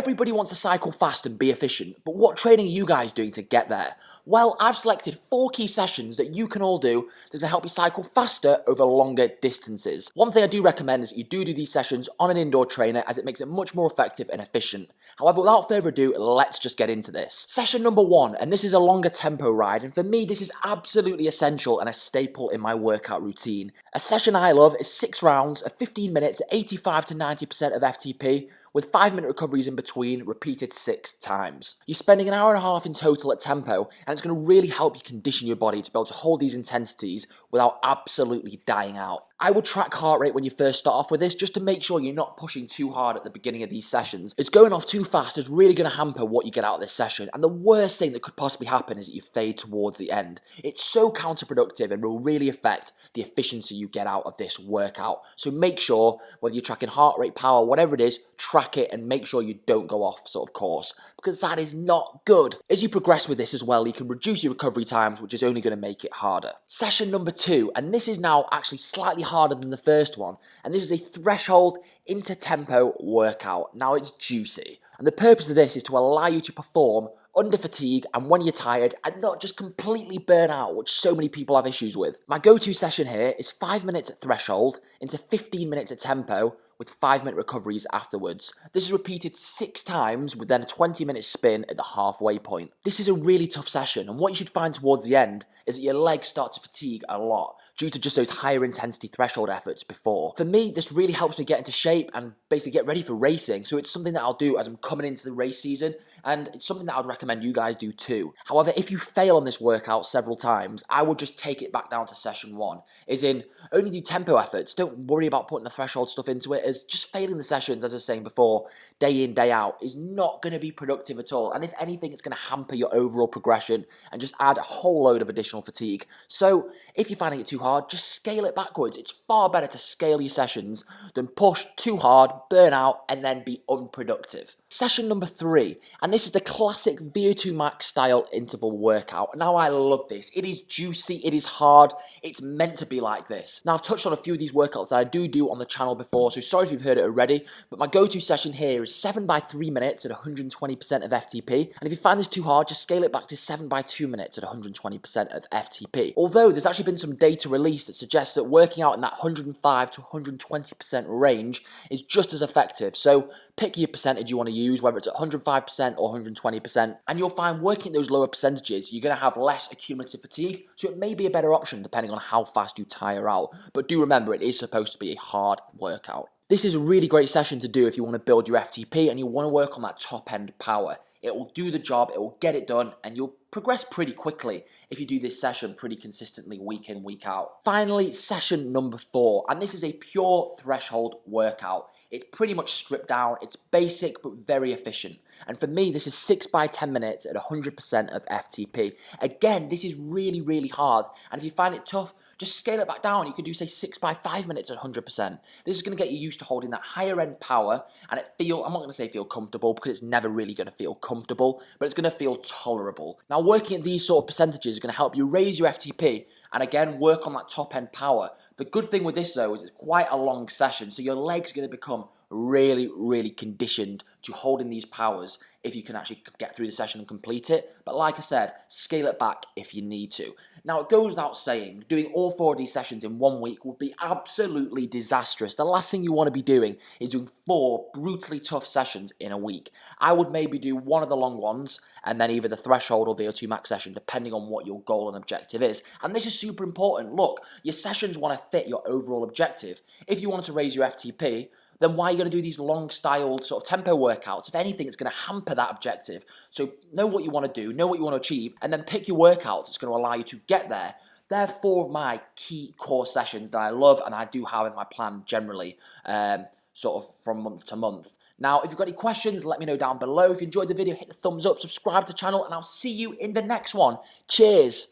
Everybody wants to cycle fast and be efficient, but what training are you guys doing to get there? Well, I've selected 4 key sessions that you can all do that can help you cycle faster over longer distances. One thing I do recommend is that you do these sessions on an indoor trainer, as it makes it much more effective and efficient. However, without further ado, let's just get into this. Session number 1, and this is a longer tempo ride, and for me this is absolutely essential and a staple in my workout routine. A session I love is 6 rounds of 15 minutes at 85 to 90% of FTP, with 5-minute recoveries in between, repeated 6 times. You're spending an hour and a half in total at tempo, and it's going to really help you condition your body to be able to hold these intensities without absolutely dying out. I would track heart rate when you first start off with this, just to make sure you're not pushing too hard at the beginning of these sessions, as going off too fast is really going to hamper what you get out of this session, and the worst thing that could possibly happen is that you fade towards the end. It's so counterproductive and will really affect the efficiency you get out of this workout. So make sure, whether you're tracking heart rate, power, whatever it is, track it and make sure you don't go off sort of course, because that is not good. As you progress with this as well, you can reduce your recovery times, which is only going to make it harder. Session number 2, and this is now actually slightly harder than the first one, and this is a threshold inter-tempo workout. Now it's juicy, and the purpose of this is to allow you to perform under fatigue and when you're tired and not just completely burn out, which so many people have issues with. My go-to session here is 5 minutes at threshold into 15 minutes at tempo, with 5-minute recoveries afterwards. This is repeated 6 times with then a 20-minute spin at the halfway point. This is a really tough session, and what you should find towards the end is that your legs start to fatigue a lot due to just those higher intensity threshold efforts before. For me, this really helps me get into shape and basically get ready for racing, so it's something that I'll do as I'm coming into the race season, and it's something that I'd recommend you guys do too. However, if you fail on this workout several times, I would just take it back down to session 1, as in, only do tempo efforts, don't worry about putting the threshold stuff into it, as just failing the sessions, as I was saying before, day in, day out, is not going to be productive at all. And if anything, it's going to hamper your overall progression and just add a whole load of additional fatigue. So if you're finding it too hard, just scale it backwards. It's far better to scale your sessions than push too hard, burn out, and then be unproductive. Session number 3, and this is the classic BO2 Max style interval workout. Now I love this. It is juicy, it is hard, it's meant to be like this. Now I've touched on a few of these workouts that I do on the channel before, so sorry if you've heard it already, but my go-to session here is 7 by 3 minutes at 120% of FTP, and if you find this too hard, just scale it back to 7 by 2 minutes at 120% of FTP. Although there's actually been some data released that suggests that working out in that 105 to 120% range is just as effective, so pick your percentage you want to use, whether it's at 105% or 120%, and you'll find working at those lower percentages, you're going to have less accumulative fatigue, so it may be a better option depending on how fast you tire out. But do remember, it is supposed to be a hard workout. This is a really great session to do if you want to build your FTP and you want to work on that top end power. It will do the job, it will get it done, and you'll progress pretty quickly if you do this session pretty consistently week in, week out. Finally, session number 4, and this is a pure threshold workout. It's pretty much stripped down, it's basic but very efficient. And for me, this is 6 by 10 minutes at 100% of FTP. Again, this is really hard, and if you find it tough, just scale it back down. You could do, say, 6 by 5 minutes at 100%. This is going to get you used to holding that higher end power, and I'm not going to say feel comfortable, because it's never really going to feel comfortable, but it's going to feel tolerable. Now, working at these sort of percentages is going to help you raise your FTP, and again, work on that top end power. The good thing with this, though, is it's quite a long session, so your legs are going to become really conditioned to holding these powers if you can actually get through the session and complete it. But like I said, scale it back if you need to. Now, it goes without saying, doing all 4 of these sessions in 1 week would be absolutely disastrous. The last thing you want to be doing is doing 4 brutally tough sessions in a week. I would maybe do 1 of the long ones and then either the threshold or BO2 Max session, depending on what your goal and objective is. And this is super important. Look, your sessions want to fit your overall objective. If you want to raise your FTP, then why are you going to do these long-styled sort of tempo workouts? If anything, it's going to hamper that objective. So know what you want to do, know what you want to achieve, and then pick your workouts that's going to allow you to get there. They're 4 of my key core sessions that I love and I do have in my plan generally, sort of from month to month. Now, if you've got any questions, let me know down below. If you enjoyed the video, hit the thumbs up, subscribe to the channel, and I'll see you in the next one. Cheers!